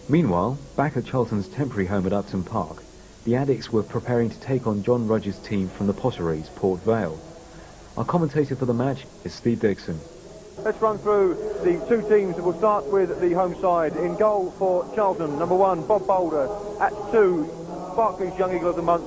Meanwhile, back at Charlton's temporary home at Upton Park, the Addicts were preparing to take on John Rudge's team from the Potteries, Port Vale. Our commentator for the match is Steve Dixon. Let's run through the two teams. We'll start with the home side. In goal for Charlton, number 1, Bob Boulder. At 2, Barclays Young Eagle of the Month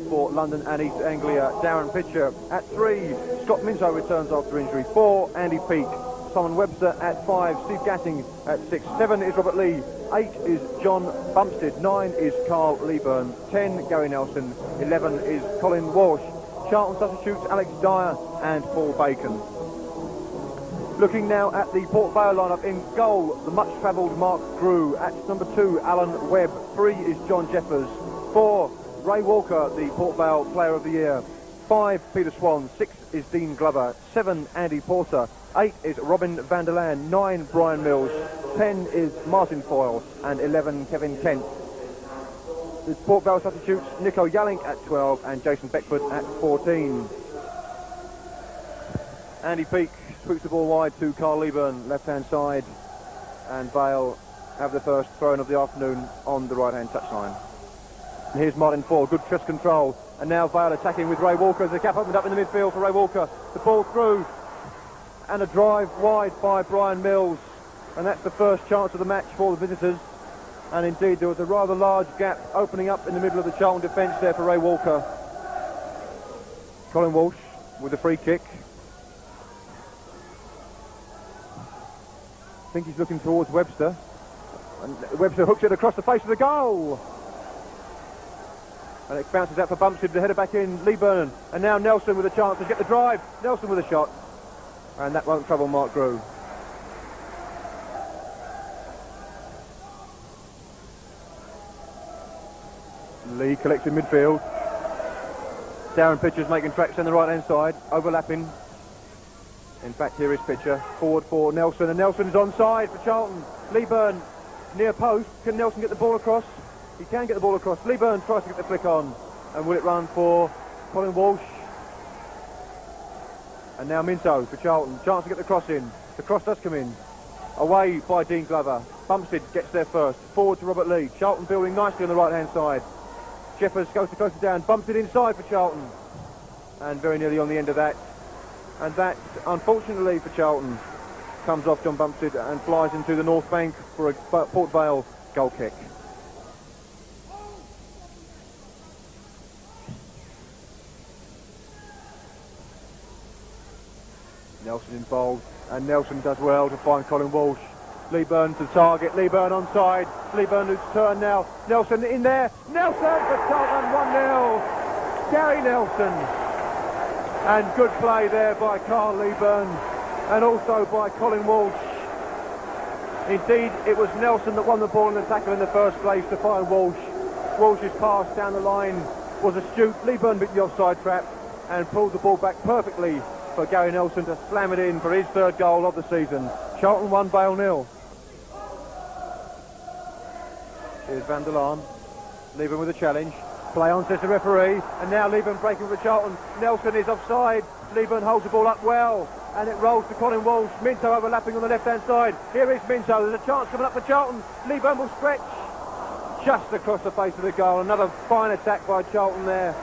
for London and East Anglia, Darren Pitcher. At 3, Scott Minto returns after injury. 4, Andy Peake. Simon Webster at 5, Steve Gatting at 6. 7 is Robert Lee. 8 is John Bumstead. 9 is Carl Leaburn. 10, Gary Nelson. 11 is Colin Walsh. Charlton substitutes Alex Dyer and Paul Bacon. Looking now at the Port Vale lineup. In goal, the much-travelled Mark Grew. At number 2, Alan Webb. 3 is John Jeffers. 4, Ray Walker, the Port Vale Player of the Year. 5, Peter Swan. 6 is Dean Glover. 7, Andy Porter. 8 is Robin van der Laan. 9, Brian Mills. 10 is Martin Foyle. And 11, Kevin Kent. The Port Vale substitutes Nico Jalink at 12 and Jason Beckford at 14. Andy Peake sweeps the ball wide to Carl Leaburn, left-hand side, and Vale have the first throw-in of the afternoon on the right-hand touchline. And here's Martin Foyle, good chest control, and now Vale attacking with Ray Walker. The gap opened up in the midfield for Ray Walker. The ball through, and a drive wide by Brian Mills, and that's the first chance of the match for the visitors. And indeed, there was a rather large gap opening up in the middle of the Charlton defence there for Ray Walker. Colin Walsh with a free kick. I think he's looking towards Webster. And Webster hooks it across the face of the goal. And it bounces out for Bumstead to head it back in. Leaburn. And now Nelson with a chance to get the drive. Nelson with a shot. And that won't trouble Mark Grew. Lee collects in midfield. Darren Pitcher's making tracks on the right-hand side, overlapping. In fact, here is Pitcher, forward for Nelson, and Nelson is onside for Charlton. Leaburn, near post. Can Nelson get the ball across? He can get the ball across. Leaburn tries to get the flick on. And will it run for Colin Walsh? And now Minto for Charlton. Chance to get the cross in. The cross does come in. Away by Dean Glover. Bumstead gets there first. Forward to Robert Lee. Charlton building nicely on the right-hand side. Jeffers goes to close it down. Bumstead inside for Charlton. And very nearly on the end of that. And that, unfortunately for Charlton, comes off John Bumstead and flies into the north bank for a Port Vale goal kick. Nelson involved, and Nelson does well to find Colin Walsh. Leaburn to target, Leaburn onside. Leaburn who's turned now. Nelson in there. Nelson for Charlton, 1-0. Gary Nelson. And good play there by Carl Leaburn and also by Colin Walsh. Indeed, it was Nelson that won the ball in the tackle in the first place to find Walsh. Walsh's pass down the line was astute. Leaburn bit the offside trap and pulled the ball back perfectly for Gary Nelson to slam it in for his third goal of the season. Charlton 1, Vale 0. Here's Van der Laan. Leaburn with a challenge. Play on, says the referee, and now Leaburn breaking for Charlton. Nelson is offside. Leaburn holds the ball up well, and it rolls to Colin Walsh. Minto overlapping on the left-hand side. Here is Minto. There's a chance coming up for Charlton. Leaburn will stretch just across the face of the goal. Another fine attack by Charlton there.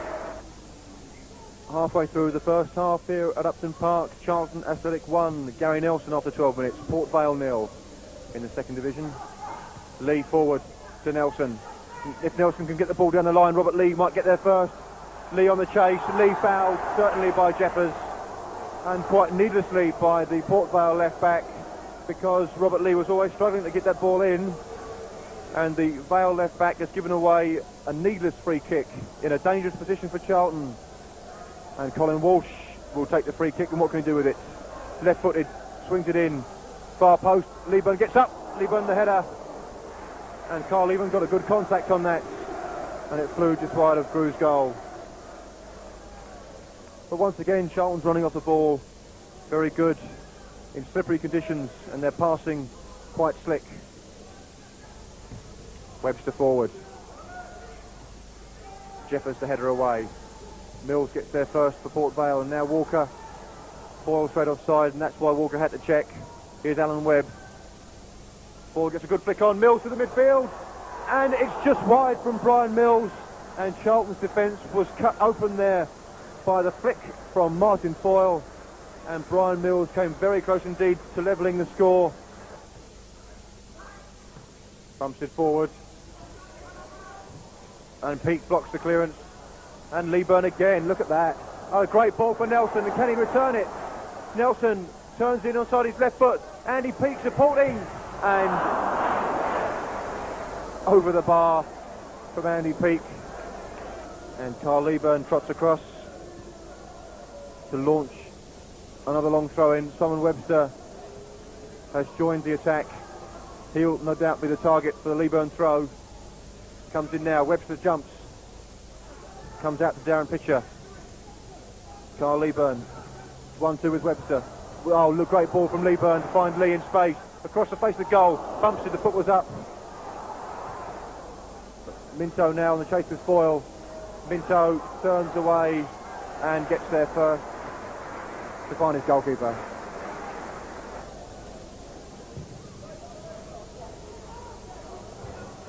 Halfway through the first half here at Upton Park. Charlton Athletic 1. Gary Nelson after 12 minutes. Port Vale 0 in the second division. Lee forward to Nelson. If Nelson can get the ball down the line, Robert Lee might get there first. Lee on the chase. Lee fouled, certainly by Jeffers, and quite needlessly by the Port Vale left back, because Robert Lee was always struggling to get that ball in, and the Vale left back has given away a needless free kick in a dangerous position for Charlton. And Colin Walsh will take the free kick, and what can he do with it? Left-footed, swings it in, far post. Leaburn gets up. Leaburn the header. And Carl Leaburn got a good contact on that, and it flew just wide of Grew's goal. But once again, Charlton's running off the ball very good in slippery conditions, and they're passing quite slick. Webster forward. Jeffers the header away. Mills gets there first for Port Vale, and now Walker. Foyle straight offside, and that's why Walker had to check. Here's Alan Webb. Ball gets a good flick on. Mills to the midfield. And it's just wide from Brian Mills. And Charlton's defence was cut open there by the flick from Martin Foyle. And Brian Mills came very close indeed to levelling the score. Bumstead forward. And Peake blocks the clearance. And Leaburn again, look at that. Oh, a great ball for Nelson, and can he return it? Nelson turns in onside his left foot. Andy Peake supporting. And over the bar from Andy Peake. And Carl Leaburn trots across to launch another long throw in. Simon Webster has joined the attack. He'll no doubt be the target for the Leaburn throw. Comes in now, Webster jumps. Comes out to Darren Pitcher. Carl Leaburn, 1-2 with Webster. Oh, look, great ball from Leaburn to find Lee in space. Across the face of the goal, Bumstead, the foot was up. Minto now on the chase with Foyle. Minto turns away and gets there first to find his goalkeeper.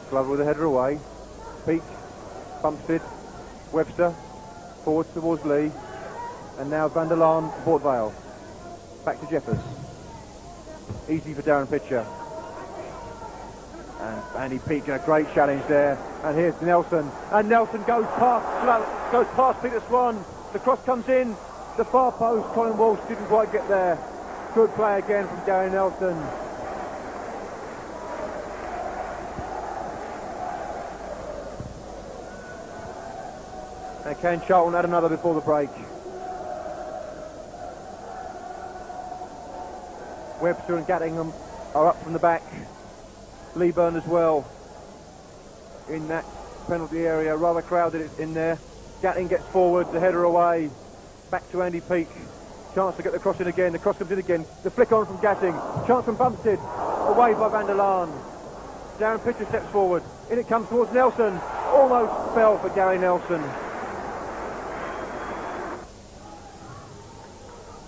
Glover with a header away. Peake, Bumstead, Webster, forward towards Lee, and now Van der Laan to Port Vale. Back to Jeffers. Easy for Darren Pitcher. And Andy Peake in a great challenge there. And here's Nelson. And Nelson goes past Peter Swan. The cross comes in. The far post, Colin Walsh didn't quite get there. Good play again from Gary Nelson. And can Charlton add another before the break? Webster and Gatting are up from the back. Leaburn as well in that penalty area, rather crowded in there. Gatting gets forward, the header away, back to Andy Peake. Chance to get the cross in again, the cross comes in again, the flick on from Gatting, chance from Bumstead, away by Van der Laan. Darren Pitcher steps forward, in it comes towards Nelson, almost fell for Gary Nelson.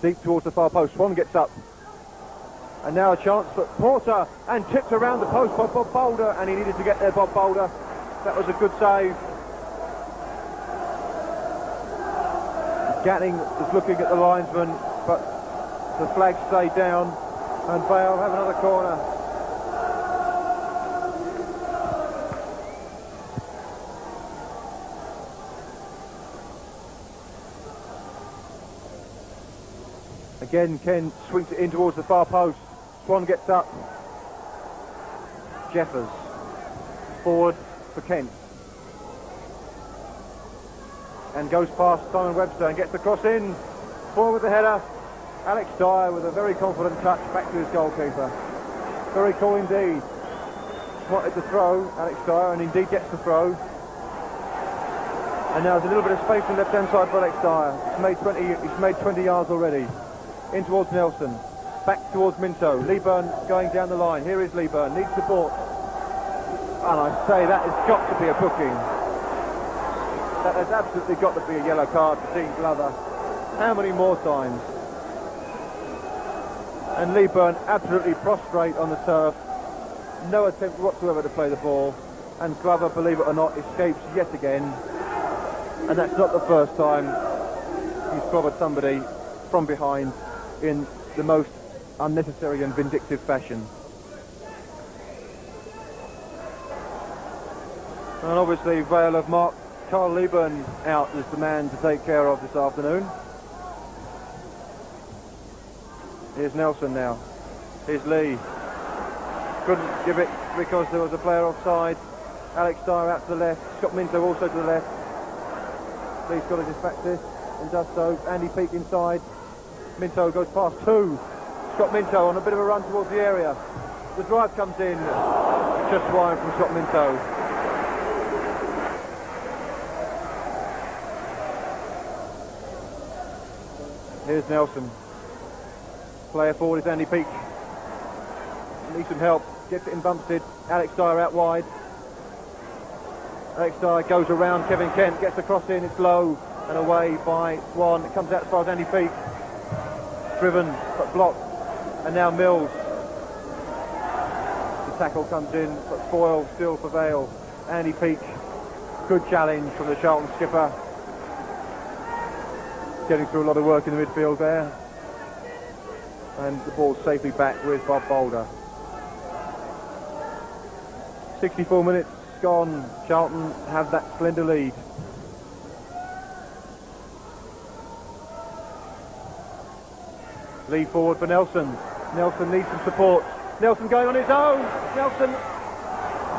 Deep towards the far post, Swan gets up. And now a chance for Porter, and tipped around the post by Bob Boulder, and he needed to get there, Bob Boulder. That was a good save. Gatting was looking at the linesman, but the flag stayed down, and Vale have another corner. Again, Ken swings it in towards the far post. Swan gets up. Jeffers forward for Kent. And goes past Simon Webster and gets the cross in. Forward with the header. Alex Dyer with a very confident touch back to his goalkeeper. Very cool indeed. Wanted to throw, Alex Dyer, and indeed gets the throw. And now there's a little bit of space on the left-hand side for Alex Dyer. He's made 20 yards already. In towards Nelson. Back towards Minto. Leaburn going down the line. Here is Leaburn. Needs support. And I say that has got to be a booking. That has absolutely got to be a yellow card for Dean Glover. How many more times? And Leaburn absolutely prostrate on the turf. No attempt whatsoever to play the ball. And Glover, believe it or not, escapes yet again. And that's not the first time he's clobbered somebody from behind in the most unnecessary and vindictive fashion. And obviously Vale have marked Carl Leaburn out as the man to take care of this afternoon. Here's Nelson now. Here's Lee. Couldn't give it because there was a player offside. Alex Dyer out to the left. Scott Minto also to the left. Lee's got to dispatch this and does so. Andy Peake inside. Minto goes past two. Scott Minto on a bit of a run towards the area. The drive comes in just wide from Scott Minto. Here's Nelson. Player forward is Andy Peake. Needs some help. Gets it in Bumstead. Alex Dyer out wide. Alex Dyer goes around Kevin Kent. Gets the cross in. It's low and away by Swan. It comes out as far as Andy Peake. Driven but blocked. And now Mills to tackle comes in, but Foyle still for Vale. Andy Peake, good challenge from the Charlton skipper. Getting through a lot of work in the midfield there. And the ball safely back with Bob Boulder. 64 minutes gone. Charlton have that slender lead. Lead forward for Nelson. Nelson needs some support. Nelson going on his own. Nelson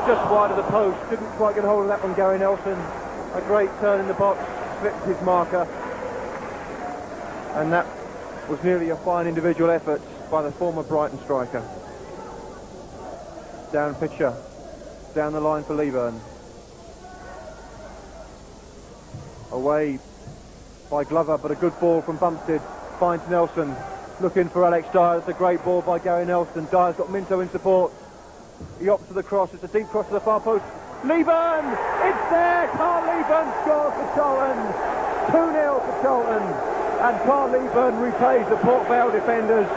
just wide of the post. Didn't quite get a hold of that one, Gary Nelson. A great turn in the box. Slipped his marker. And that was nearly a fine individual effort by the former Brighton striker. Down Pitcher. Down the line for Leaburn. Away by Glover, but a good ball from Bumstead. Finds Nelson. Looking for Alex Dyer. It's a great ball by Gary Nelson. Dyer's got Minto in support. He opts for the cross. It's a deep cross to the far post. Leaburn! It's there! Carl Leaburn scores for Charlton. 2-0 for Charlton. And Carl Leaburn repays the Port Vale defenders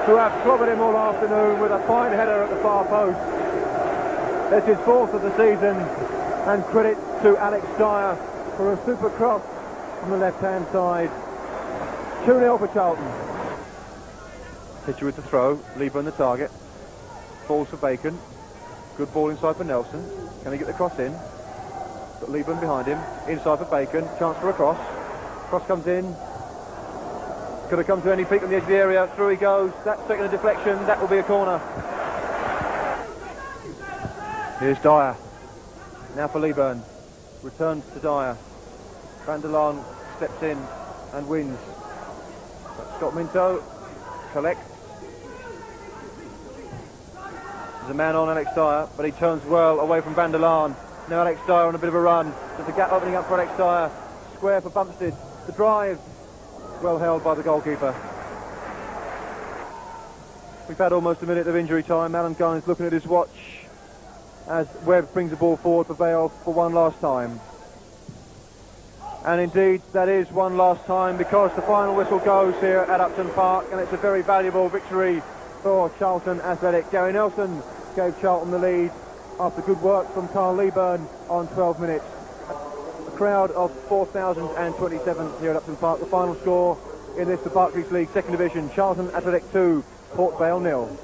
who have clobbered him all afternoon with a fine header at the far post. It's his fourth of the season, and credit to Alex Dyer for a super cross from the left-hand side. 2-0 for Charlton. Pitcher with the throw, Leaburn the target. Falls for Bacon. Good ball inside for Nelson. Can he get the cross in? Got Leaburn behind him. Inside for Bacon. Chance for a cross. Cross comes in. Could have come to any Peake on the edge of the area. Through he goes. That's taking a deflection. That will be a corner. Here's Dyer. Now for Leaburn. Returns to Dyer. Laan steps in and wins. Scott Minto collects. There's a man on Alex Dyer, but he turns well away from Laan. Now Alex Dyer on a bit of a run. There's a gap opening up for Alex Dyer. Square for Bumstead. The drive. Well held by the goalkeeper. We've had almost a minute of injury time. Alan Gunn is looking at his watch as Webb brings the ball forward for Vale for one last time. And indeed, that is one last time, because the final whistle goes here at Upton Park, and it's a very valuable victory for Charlton Athletic. Gary Nelson gave Charlton the lead after good work from Carl Leaburn on 12 minutes. A crowd of 4,027 here at Upton Park. The final score in this, the Barclays League Second Division, Charlton Athletic 2, Port Vale 0.